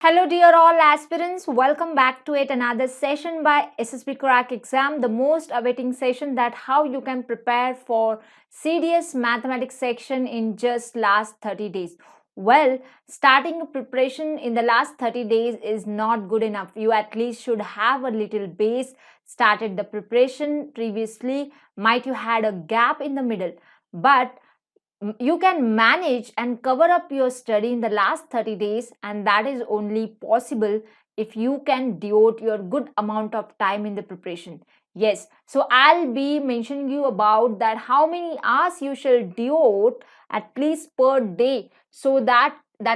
Hello, dear all aspirants. Welcome back to yet another session by SSB Crack Exam, the most awaiting session that how you can prepare for CDS Mathematics section in just last 30 days. Well, starting preparation in the last 30 days is not good enough. You at least should have a little base, started the preparation previously, might you had a gap in the middle, but you can manage and cover up your study in the last 30 days, and that is only possible if you can devote your good amount of time in the preparation. Yes, so I'll be mentioning you about that how many hours you shall devote at least per day, so that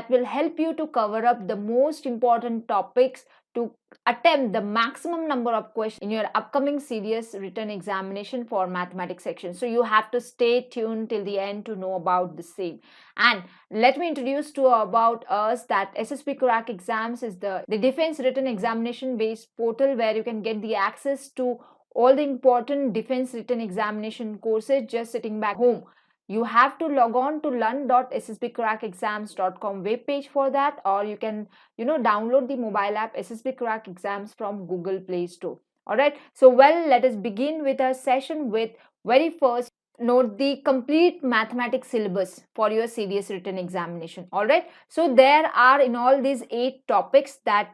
will help you to cover up the most important topics to attempt the maximum number of questions in your upcoming serious written examination for mathematics section. So you have to stay tuned till the end to know about the same. And let me introduce to about us that SSB Crack Exams is the defense written examination based portal where you can get the access to all the important defense written examination courses just sitting back home. You have to log on to learn.ssbcrackexams.com webpage for that, or you can download the mobile app SSB Crack Exams from Google Play Store. All right, so well, let us begin with our session with very first. Note the complete mathematics syllabus for your CDS written examination. All right, so there are in all these 8 topics that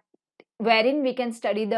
wherein we can study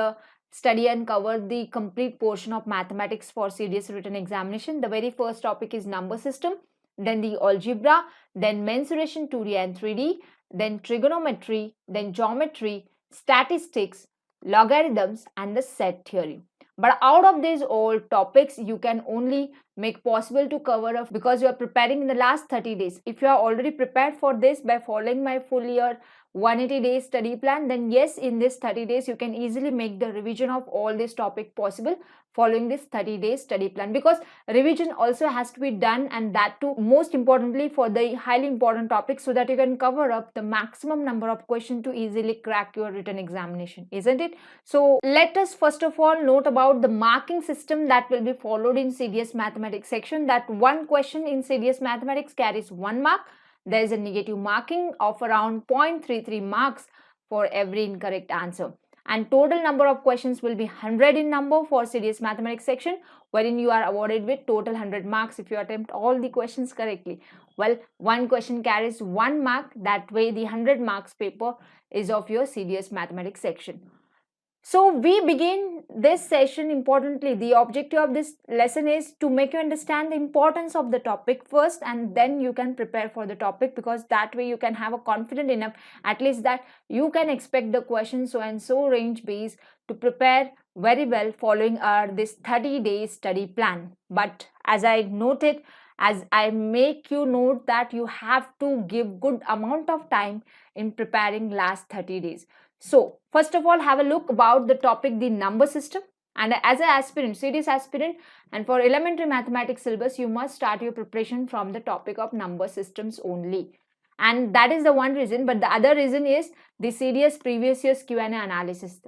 and cover the complete portion of mathematics for CDS written examination. The very first topic is number system, then the algebra, then mensuration 2D and 3D, then trigonometry, then geometry, statistics, logarithms, and the set theory. But out of these all topics, you can only make possible to cover up because you are preparing in the last 30 days. If you are already prepared for this by following my full year 180 days study plan, then yes, in this 30 days you can easily make the revision of all this topic possible following this 30 days study plan, because revision also has to be done, and that too most importantly for the highly important topics, so that you can cover up the maximum number of questions to easily crack your written examination, isn't it? So let us first of all note about the marking system that will be followed in CDS mathematics section. That one question in CDS mathematics carries 1 mark. There is a negative marking of around 0.33 marks for every incorrect answer. And total number of questions will be 100 in number for CDS mathematics section, wherein you are awarded with total 100 marks if you attempt all the questions correctly. Well, one question carries 1 mark. That way the 100 marks paper is of your CDS mathematics section. So we begin this session importantly. The objective of this lesson is to make you understand the importance of the topic first, and then you can prepare for the topic, because that way you can have a confident enough at least that you can expect the question so and so range base to prepare very well following this 30-day study plan. But as I noted, as I make you note that you have to give good amount of time in preparing last 30 days. So first of all, have a look about the topic, the number system. And as an aspirant, serious aspirant, and for elementary mathematics syllabus, you must start your preparation from the topic of number systems only. And that is the one reason. But the other reason is the serious previous year's Q&A analysis.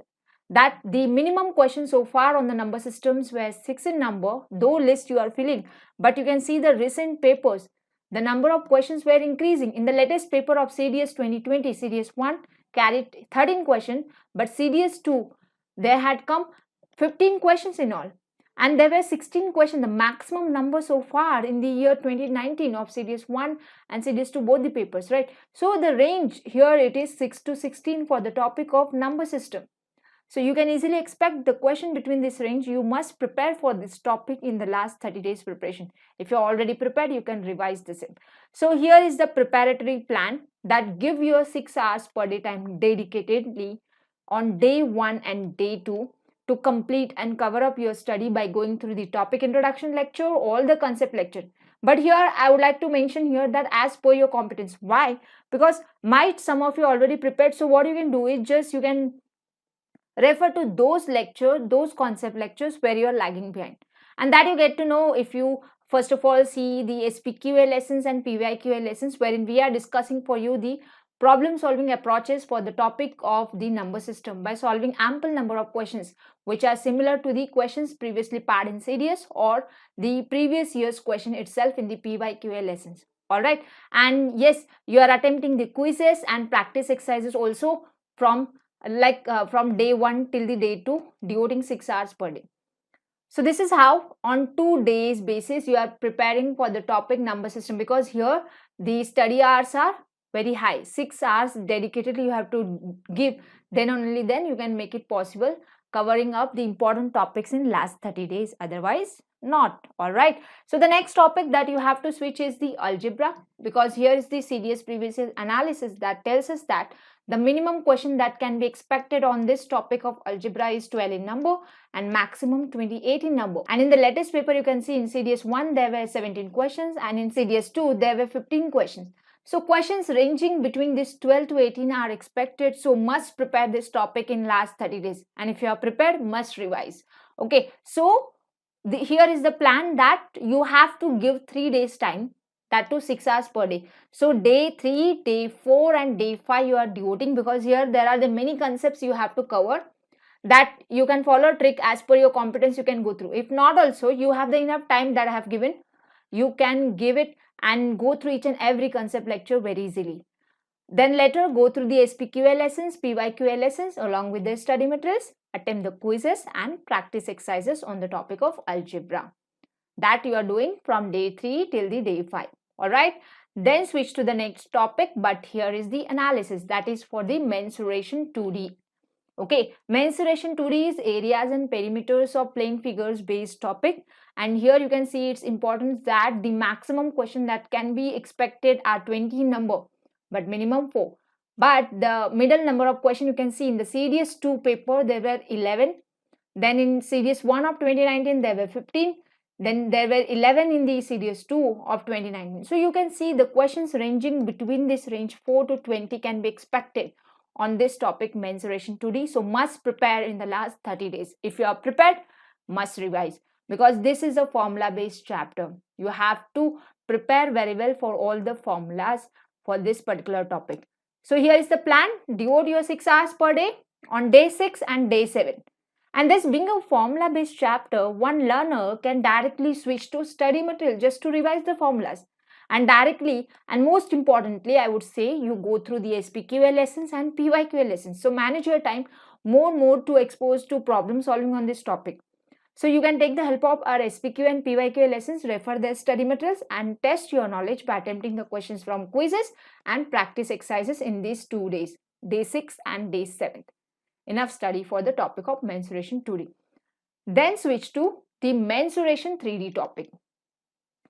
That the minimum question so far on the number systems were 6 in number, though list you are filling. But you can see the recent papers. The number of questions were increasing. In the latest paper of CDS 2020, CDS 1 carried 13 questions, but CDS 2, there had come 15 questions in all. And there were 16 questions, the maximum number so far in the year 2019 of CDS 1 and CDS 2, both the papers, right? So the range here, it is 6 to 16 for the topic of number system. So you can easily expect the question between this range. You must prepare for this topic in the last 30 days preparation. If you're already prepared, you can revise the same. So here is the preparatory plan that give you 6 hours per day time dedicatedly on day 1 and day 2 to complete and cover up your study by going through the topic introduction lecture, all the concept lecture. But here I would like to mention here that as per your competence. Why? Because might some of you already prepared. So what you can do is just you can refer to those lectures, those concept lectures where you are lagging behind, and that you get to know if you first of all see the SPQA lessons and PYQA lessons, wherein we are discussing for you the problem solving approaches for the topic of the number system by solving ample number of questions which are similar to the questions previously paired in CDS or the previous year's question itself in the PYQA lessons. All right, and yes, you are attempting the quizzes and practice exercises also from day 1 till the day 2, devoting 6 hours per day. So this is how on 2 days basis you are preparing for the topic number system, because here the study hours are very high. 6 hours dedicatedly you have to give, then only then you can make it possible covering up the important topics in last 30 days, otherwise not. All right, so the next topic that you have to switch is the algebra, because here is the CDS previous year analysis that tells us that the minimum question that can be expected on this topic of algebra is 12 in number and maximum 28 in number. And in the latest paper you can see in CDS 1 there were 17 questions and in CDS 2 there were 15 questions. So questions ranging between this 12 to 18 are expected, so must prepare this topic in last 30 days, and if you are prepared, must revise. Okay, so here is the plan that you have to give 3 days time, that to 6 hours per day. So day 3, day 4 and day 5 you are devoting, because here there are the many concepts you have to cover that you can follow trick as per your competence, you can go through. If not also, you have the enough time that I have given, you can give it and go through each and every concept lecture very easily. Then later go through the SPQL lessons, PYQL lessons along with the study materials, attempt the quizzes and practice exercises on the topic of algebra. That you are doing from day 3 till the day 5. Alright, then switch to the next topic, but here is the analysis, that is for the mensuration 2D. Okay, mensuration 2D is areas and perimeters of plane figures based topic, and here you can see its importance that the maximum question that can be expected are 20 in number but minimum 4. But the middle number of question you can see in the CDS 2 paper there were 11, then in CDS 1 of 2019 there were 15, then there were 11 in the CDS 2 of 2019. So you can see the questions ranging between this range 4 to 20 can be expected on this topic mensuration 2D. So must prepare in the last 30 days. If you are prepared, must revise, because this is a formula based chapter. You have to prepare very well for all the formulas for this particular topic. So here is the plan. Devote your 6 hours per day on day 6 and day 7. And this being a formula based chapter, one learner can directly switch to study material just to revise the formulas. And directly, and most importantly, I would say you go through the SPQL lessons and PYQL lessons. So manage your time more to expose to problem solving on this topic. So you can take the help of our SPQ and PYQL lessons, refer their study materials and test your knowledge by attempting the questions from quizzes and practice exercises in these 2 days, day 6 and day 7. Enough study for the topic of mensuration 2D. Then switch to the mensuration 3D topic,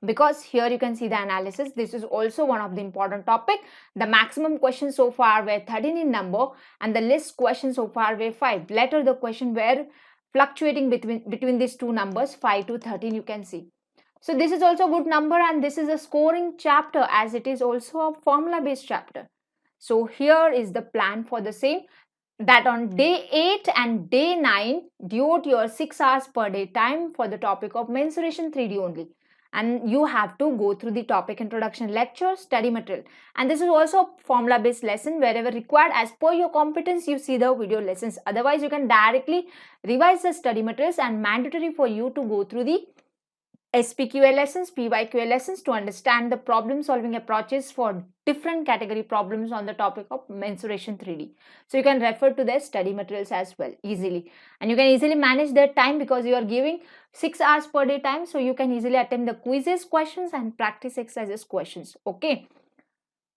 because here you can see the analysis. This is also one of the important topic. The maximum questions so far were 13 in number and the list questions so far were 5. Later the question were fluctuating between these two numbers 5 to 13 you can see. So this is also a good number, and this is a scoring chapter as it is also a formula based chapter. So here is the plan for the same, that on day 8 and day 9 devote your 6 hours per day time for the topic of mensuration 3D only. And you have to go through the topic introduction lecture, study material, and this is also a formula based lesson. Wherever required as per your competence you see the video lessons, otherwise you can directly revise the study materials, and mandatory for you to go through the SPQL lessons, PYQL lessons to understand the problem solving approaches for different category problems on the topic of mensuration 3D. So you can refer to their study materials as well easily, and you can easily manage their time because you are giving 6 hours per day time, so you can easily attempt the quizzes questions and practice exercises questions. Okay,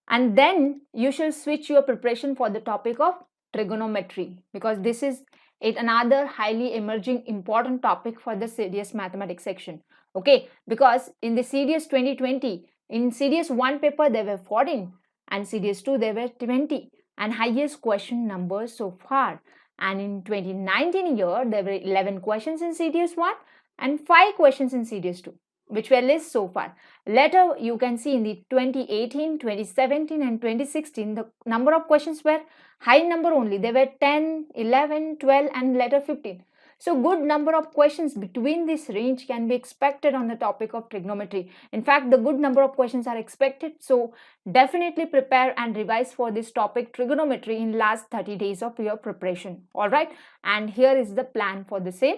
and then you should switch your preparation for the topic of trigonometry, because this is another highly emerging important topic for the CDS mathematics section. Okay, because in the CDS 2020, in CDS 1 paper there were 14 and CDS 2 there were 20 and highest question numbers so far. And in 2019 year there were 11 questions in CDS 1 and 5 questions in CDS 2, which were list so far. Later you can see in the 2018, 2017 and 2016 the number of questions were high number only. There were 10, 11, 12 and later 15. So good number of questions between this range can be expected on the topic of trigonometry. In fact, the good number of questions are expected. So definitely prepare and revise for this topic trigonometry in last 30 days of your preparation. Alright, and here is the plan for the same.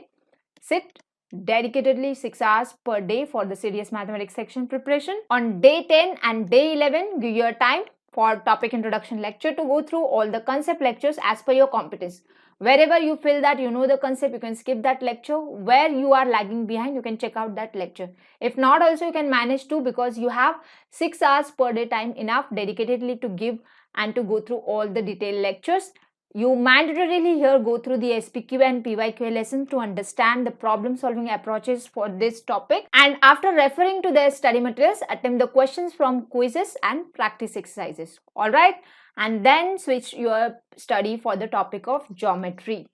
Sit dedicatedly 6 hours per day for the CDS mathematics section preparation. On day 10 and day 11, give your time for topic introduction lecture to go through all the concept lectures as per your competence. Wherever you feel that you know the concept, you can skip that lecture. Where you are lagging behind, you can check out that lecture. If not, also you can manage to, because you have 6 hours per day time enough dedicatedly to give and to go through all the detailed lectures. You mandatorily here go through the SPQ and PYQ lessons to understand the problem solving approaches for this topic, and after referring to their study materials, attempt the questions from quizzes and practice exercises. Alright, and then switch your study for the topic of geometry.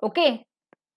Okay,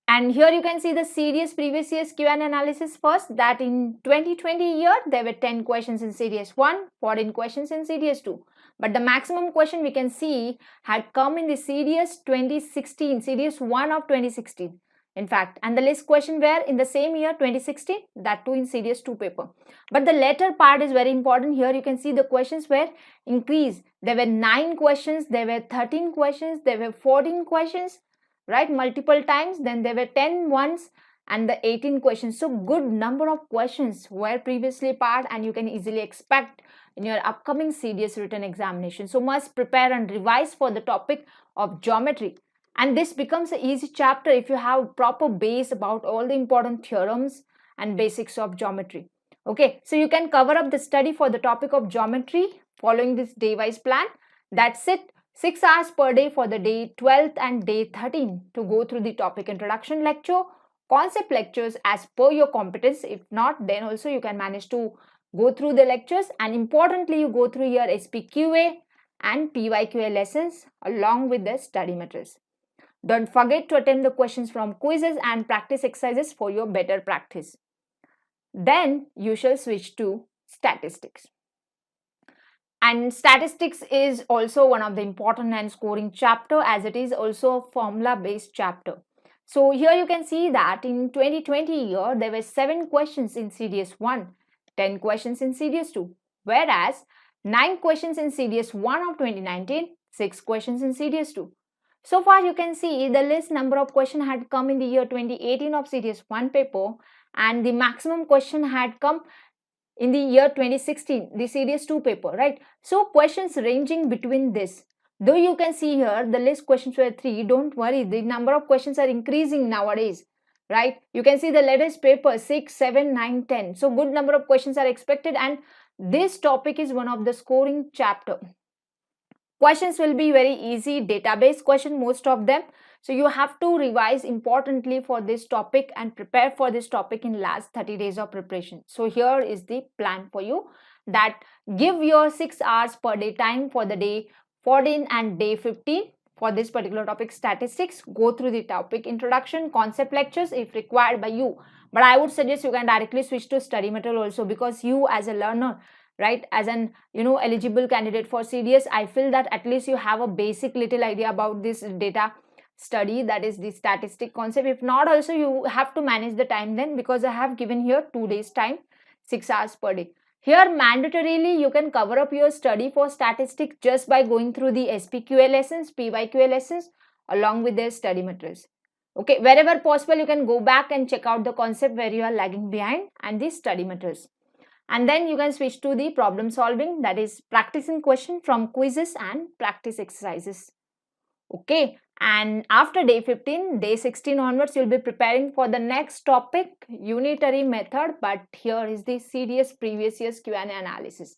and here you can see the serious previous year's Q&A analysis first, that in 2020 year there were 10 questions in series 1, 14 questions in series 2. But the maximum question we can see had come in the series 2016, series 1 of 2016. In fact, and the list question were in the same year 2016, that too in series 2 paper. But the latter part is very important. Here you can see the questions were increased. There were 9 questions, there were 13 questions, there were 14 questions, right, multiple times. Then there were 10 ones and the 18 questions. So good number of questions were previously part, and you can easily expect in your upcoming serious written examination. So must prepare and revise for the topic of geometry. And this becomes an easy chapter if you have proper base about all the important theorems and basics of geometry. Okay, so you can cover up the study for the topic of geometry following this day-wise plan. That's it. 6 hours per day for the day 12th and day 13 to go through the topic introduction lecture, concept lectures as per your competence. If not, then also you can manage to go through the lectures, and importantly you go through your SPQA and PYQA lessons along with the study materials. Don't forget to attempt the questions from quizzes and practice exercises for your better practice. Then you shall switch to statistics. And statistics is also one of the important and scoring chapter, as it is also a formula based chapter. So here you can see that in 2020 year there were 7 questions in series 1, 10 questions in series 2, whereas 9 questions in series 1 of 2019, 6 questions in series 2. So far you can see the least number of questions had come in the year 2018 of series 1 paper, and the maximum question had come in the year 2016, the series 2 paper, right? So questions ranging between this. Though you can see here the list questions were 3, don't worry, the number of questions are increasing nowadays, right? You can see the latest paper 6, 7, 9, 10. So good number of questions are expected, and this topic is one of the scoring chapter. Questions will be very easy, database question, most of them. So you have to revise importantly for this topic and prepare for this topic in last 30 days of preparation. So here is the plan for you, that give your 6 hours per day time for the day 14 and day 15 for this particular topic statistics. Go through the topic introduction, concept lectures if required by you. But I would suggest you can directly switch to study material also, because you as a learner, right, as an eligible candidate for serious, I feel that at least you have a basic little idea about this data study, that is the statistic concept. If not, also you have to manage the time then, because I have given here 2 days time, 6 hours per day. Here mandatorily you can cover up your study for statistics just by going through the SPQA lessons, PYQA lessons along with their study materials. Okay, wherever possible you can go back and check out the concept where you are lagging behind and the study materials. And then you can switch to the problem solving, that is practicing question from quizzes and practice exercises. Okay, and after day 15, day 16 onwards, you'll be preparing for the next topic, unitary method. But here is the serious previous year's Q&A analysis.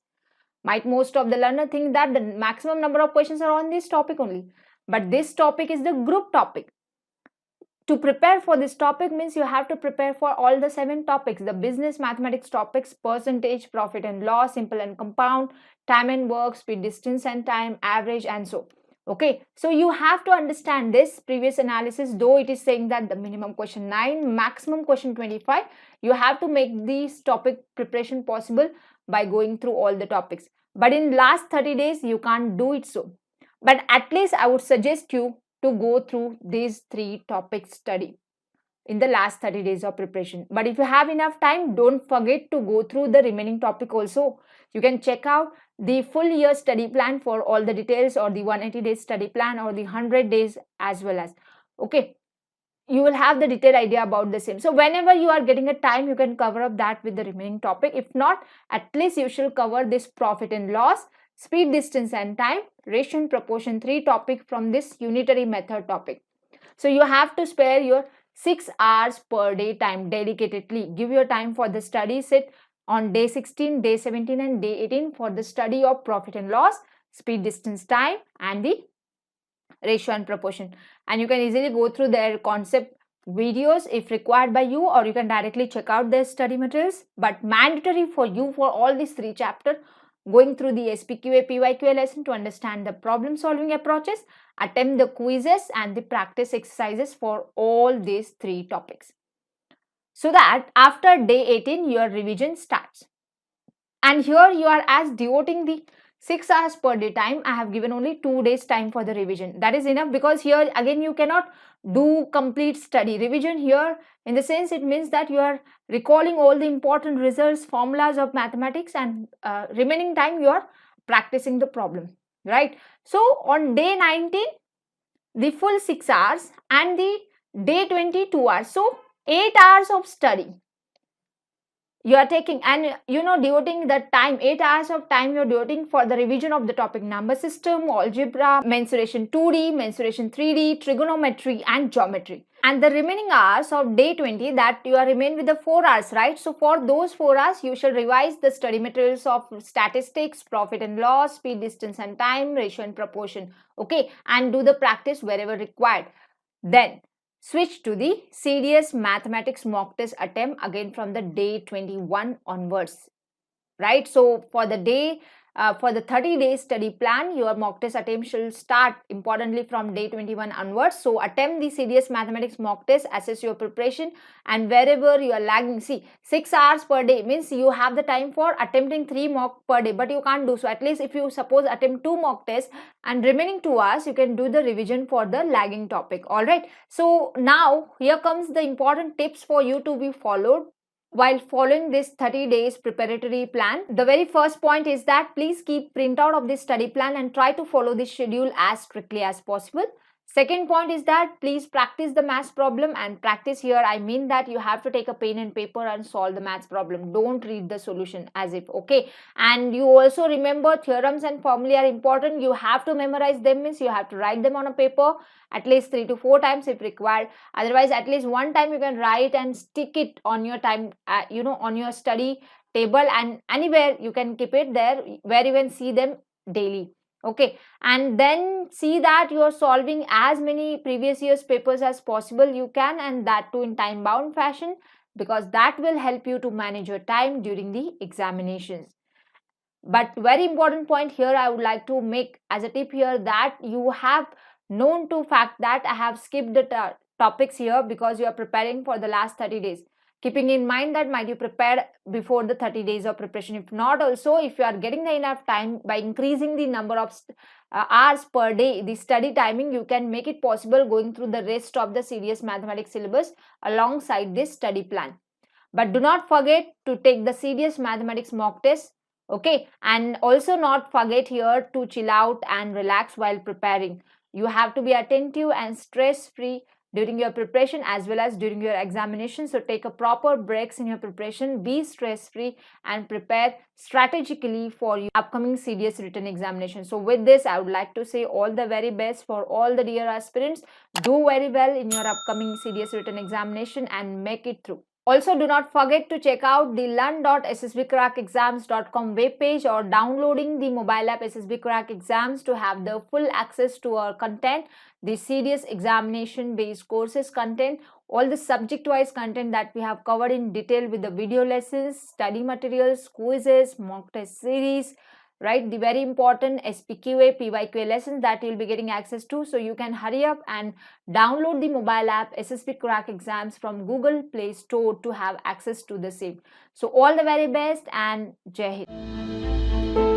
Might most of the learner think that the maximum number of questions are on this topic only, but this topic is the group topic. To prepare for this topic means you have to prepare for all the 7 topics, the business mathematics topics, percentage, profit and loss, simple and compound, time and work, speed, distance and time, average, and so. Okay, so you have to understand this previous analysis. Though it is saying that the minimum question 9, maximum question 25, you have to make this topic preparation possible by going through all the topics. But in last 30 days, you can't do it so. But at least I would suggest you to go through these 3 topics study in the last 30 days of preparation. But if you have enough time, don't forget to go through the remaining topic also. You can check out the full year study plan for all the details, or the 180 days study plan, or the 100 days as well as. Okay, you will have the detailed idea about the same. So whenever you are getting a time, you can cover up that with the remaining topic. If not, at least you should cover this profit and loss, speed, distance and time, ratio and proportion, 3 topic from this unitary method topic. So you have to spare your 6 hours per day time dedicatedly. Give your time for the study. Sit on day 16, day 17 and day 18 for the study of profit and loss, speed, distance, time and the ratio and proportion. And you can easily go through their concept videos if required by you, or you can directly check out their study materials. But mandatory for you for all these 3 chapters, going through the SPQA PYQA lesson to understand the problem solving approaches, attempt the quizzes and the practice exercises for all these 3 topics, so that after day 18 your revision starts. And here you are as devoting the 6 hours per day time. I have given only 2 days time for the revision. That is enough, because here again you cannot do complete study. Revision here in the sense it means that you are recalling all the important results, formulas of mathematics, and remaining time you are practicing the problem, right? So on day 19 the full 6 hours and the day 20 2 hours. So 8 hours of study you are taking, and devoting the time, 8 hours of time you're devoting for the revision of the topic number system, algebra, mensuration 2D, mensuration 3D, trigonometry and geometry. And the remaining hours of day 20, that you are remain with the 4 hours, right? So for those 4 hours you shall revise the study materials of statistics, profit and loss, speed, distance and time, ratio and proportion, okay, and do the practice wherever required. Then switch to the serious mathematics mock test attempt again from the day 21 onwards, right? So for the day for the 30-day study plan, your mock test attempt shall start importantly from day 21 onwards. So attempt the serious mathematics mock test, assess your preparation, and wherever you are lagging, see, 6 hours per day means you have the time for attempting 3 mock per day, but you can't do so. At least if you suppose attempt 2 mock tests and remaining 2 hours, you can do the revision for the lagging topic. All right, so now here comes the important tips for you to be followed while following this 30 days preparatory plan. The very first point is that please keep printout of this study plan and try to follow this schedule as strictly as possible. Second point is that please practice the maths problem, and practice here I mean that you have to take a pen and paper and solve the maths problem. Don't read the solution as if, okay. And you also remember theorems and formulae are important. You have to memorize them, means you have to write them on a paper at least 3 to 4 times if required. Otherwise at least one time you can write and stick it on your time on your study table, and anywhere you can keep it there where you can see them daily, okay. And then see that you are solving as many previous years papers as possible you can, and that too in time bound fashion, because that will help you to manage your time during the examinations. But very important point here I would like to make as a tip here, that you have known to fact that I have skipped the topics here because you are preparing for the last 30 days. Keeping in mind that might you prepared before the 30 days of preparation. If not, also if you are getting the enough time by increasing the number of hours per day, the study timing, you can make it possible going through the rest of the serious mathematics syllabus alongside this study plan. But do not forget to take the serious mathematics mock test, okay. And also not forget here to chill out and relax while preparing. You have to be attentive and stress free during your preparation as well as during your examination. So take a proper breaks in your preparation, be stress free and prepare strategically for your upcoming serious written examination. So with this I would like to say all the very best for all the dear aspirants. Do very well in your upcoming serious written examination and make it through. Also, do not forget to check out the learn.ssbcrackexams.com webpage, or downloading the mobile app SSB Crack Exams to have the full access to our content, the serious examination based courses content, all the subject wise content that we have covered in detail with the video lessons, study materials, quizzes, mock test series, right? The very important SPQA, PYQA lessons that you'll be getting access to. So you can hurry up and download the mobile app SSB Crack Exams from Google Play Store to have access to the same. So all the very best and Jai Hind.